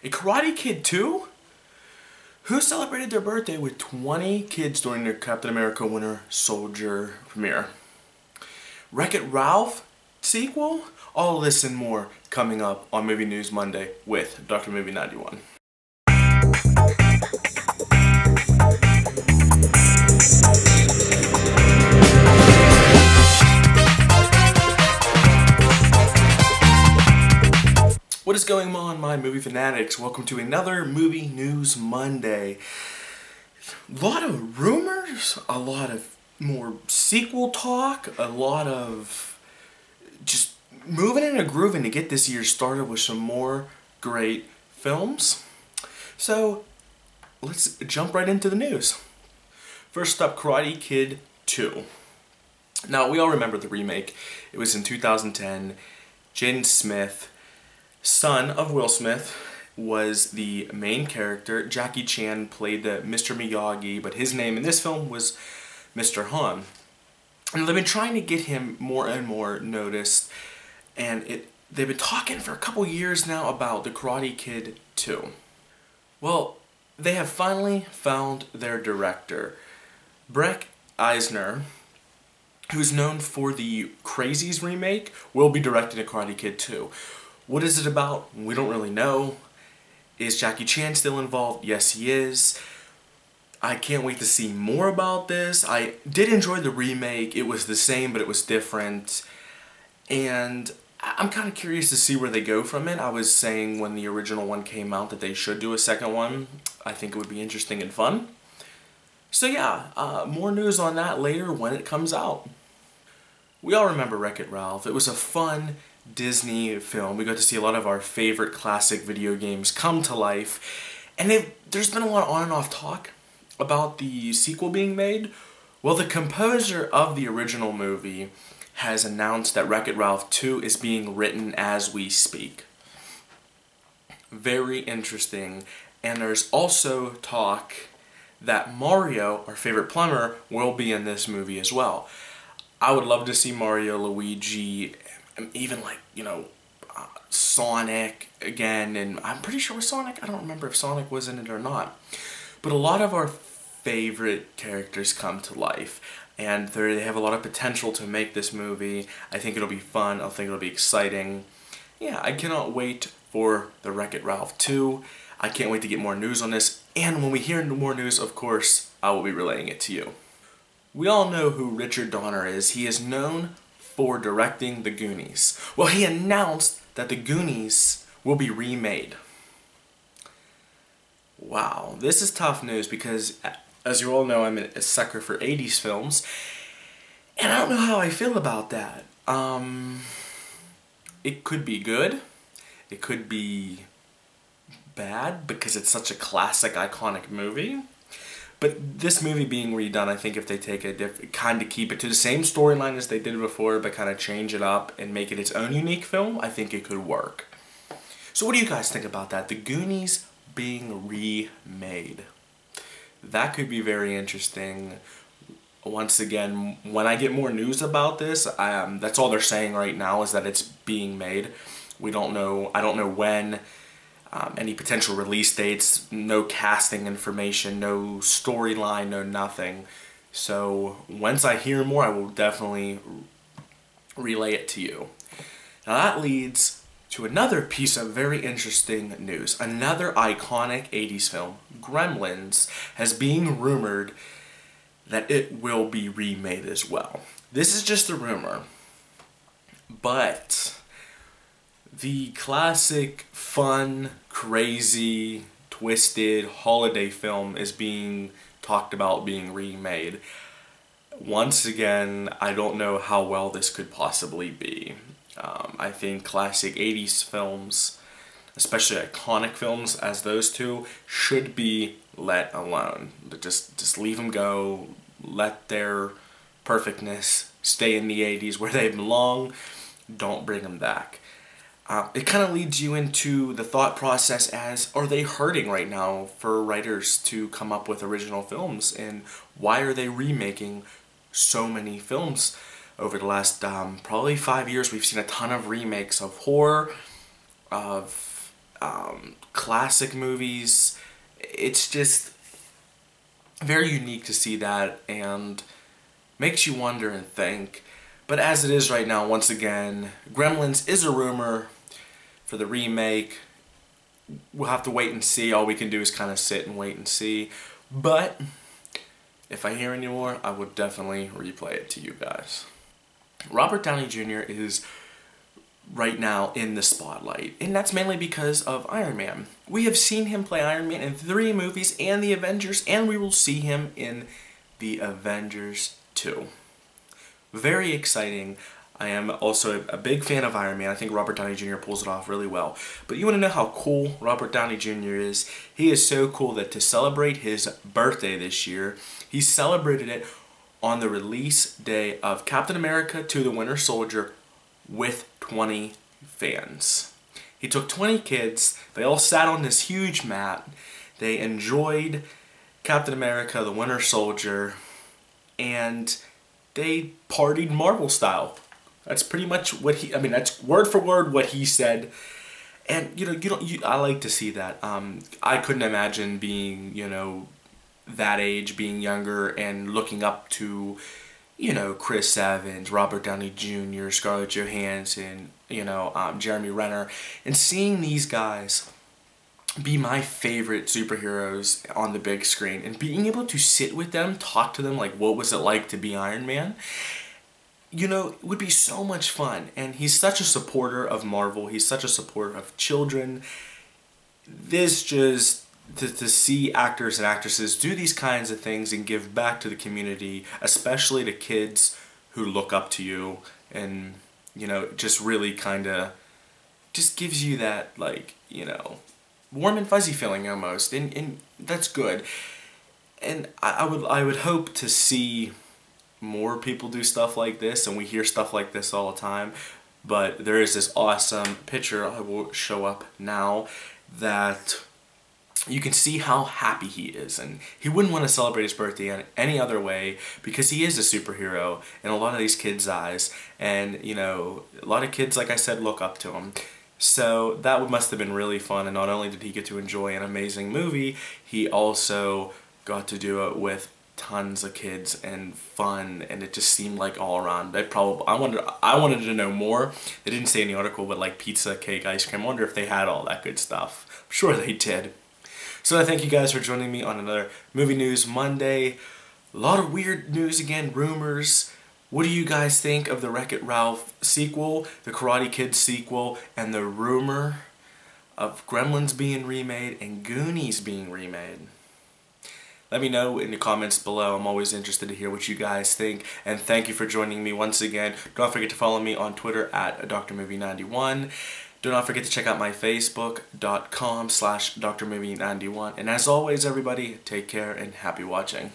A Karate Kid 2? Who celebrated their birthday with 20 kids during their Captain America Winter Soldier premiere? Wreck-It Ralph sequel? All this and more coming up on Movie News Monday with Dr. Movie 91. What is going on, my movie fanatics? Welcome to another Movie News Monday. A lot of rumors, a lot of more sequel talk, a lot of just moving and grooving to get this year started with some more great films. So let's jump right into the news. First up, Karate Kid 2. Now, we all remember the remake. It was in 2010. Jaden Smith, son of Will Smith, was the main character. Jackie Chan played the Mr. Miyagi, but his name in this film was Mr. Han. And they've been trying to get him more and more noticed, and they've been talking for a couple years now about the Karate Kid 2. Well, they have finally found their director. Breck Eisner, who's known for the Crazies remake, will be directing a Karate Kid 2. What is it about? We don't really know. Is Jackie Chan still involved? Yes, he is. I can't wait to see more about this. I did enjoy the remake. It was the same, but it was different. And I'm kind of curious to see where they go from it. I was saying when the original one came out that they should do a second one. I think it would be interesting and fun. So yeah, more news on that later when it comes out. We all remember Wreck-It Ralph. It was a fun Disney film. We got to see a lot of our favorite classic video games come to life. And there's been a lot of on and off talk about the sequel being made. Well, the composer of the original movie has announced that Wreck-It Ralph 2 is being written as we speak. Very interesting. And there's also talk that Mario, our favorite plumber, will be in this movie as well. I would love to see Mario, Luigi, even like, Sonic again, and I'm pretty sure with Sonic, I don't remember if Sonic was in it or not. But a lot of our favorite characters come to life, and they have a lot of potential to make this movie. I think it'll be fun, I think it'll be exciting. Yeah, I cannot wait for the Wreck-It Ralph 2. I can't wait to get more news on this, and when we hear more news, of course, I will be relaying it to you. We all know who Richard Donner is. He is known for directing the Goonies. Well, he announced that the Goonies will be remade. Wow, this is tough news because, as you all know, I'm a sucker for 80s films, and I don't know how I feel about that. It could be good, it could be bad because it's such a classic, iconic movie. But this movie being redone, I think if they take a kind of keep it to the same storyline as they did before, but kind of change it up and make it its own unique film, I think it could work. So what do you guys think about that? The Goonies being remade. That could be very interesting. Once again, when I get more news about this, that's all they're saying right now is that it's being made. We don't know, I don't know when. Any potential release dates, no casting information, no storyline, no nothing. So once I hear more, I will definitely relay it to you. Now that leads to another piece of very interesting news. Another iconic 80s film, Gremlins, has been rumored that it will be remade as well. This is just a rumor, but the classic, fun, crazy, twisted holiday film is being talked about being remade. Once again, I don't know how well this could possibly be. I think classic 80s films, especially iconic films as those two, should be let alone. Just leave them go, let their perfectness stay in the 80s where they belong, don't bring them back. It kind of leads you into the thought process as, are they hurting right now for writers to come up with original films? And why are they remaking so many films? Over the last probably 5 years, we've seen a ton of remakes of horror, of classic movies. It's just very unique to see that and makes you wonder and think. But as it is right now, once again, Gremlins is a rumor for the remake. We'll have to wait and see. All we can do is kind of sit and wait and see. But if I hear any more, I would definitely replay it to you guys. Robert Downey Jr. is right now in the spotlight, and that's mainly because of Iron Man. We have seen him play Iron Man in 3 movies and the Avengers, and we will see him in the Avengers 2. Very exciting. I am also a big fan of Iron Man. I think Robert Downey Jr. pulls it off really well. But you want to know how cool Robert Downey Jr. is? He is so cool that to celebrate his birthday this year, he celebrated it on the release day of Captain America to the Winter Soldier with 20 fans. He took 20 kids, they all sat on this huge mat, they enjoyed Captain America, the Winter Soldier, and they partied Marvel style. That's pretty much what he, that's word for word what he said. And I like to see that. I couldn't imagine being, that age, being younger and looking up to, Chris Evans, Robert Downey Jr., Scarlett Johansson, Jeremy Renner, and seeing these guys be my favorite superheroes on the big screen and being able to sit with them, talk to them like what was it like to be Iron Man, it would be so much fun. And he's such a supporter of Marvel, he's such a supporter of children. This just, to see actors and actresses do these kinds of things and give back to the community, especially to kids who look up to you, and just really kind of just gives you that warm and fuzzy feeling almost, and that's good. And I would hope to see more people do stuff like this, and we hear stuff like this all the time. But there is this awesome picture I will show up now that you can see how happy he is, and he wouldn't want to celebrate his birthday in any other way because he is a superhero in a lot of these kids' eyes, and a lot of kids, like I said, look up to him. So that must have been really fun, and not only did he get to enjoy an amazing movie, he also got to do it with tons of kids and fun, and it just seemed like all around. I wanted to know more. They didn't say in the article, but like pizza, cake, ice cream. I wonder if they had all that good stuff. I'm sure they did. So I thank you guys for joining me on another Movie News Monday. A lot of weird news again, rumors. What do you guys think of the Wreck-It Ralph sequel, the Karate Kid sequel, and the rumor of Gremlins being remade and Goonies being remade? Let me know in the comments below. I'm always interested to hear what you guys think. And thank you for joining me once again. Don't forget to follow me on Twitter at drmovie91. Do not forget to check out my Facebook.com/drmovie91. And as always, everybody, take care and happy watching.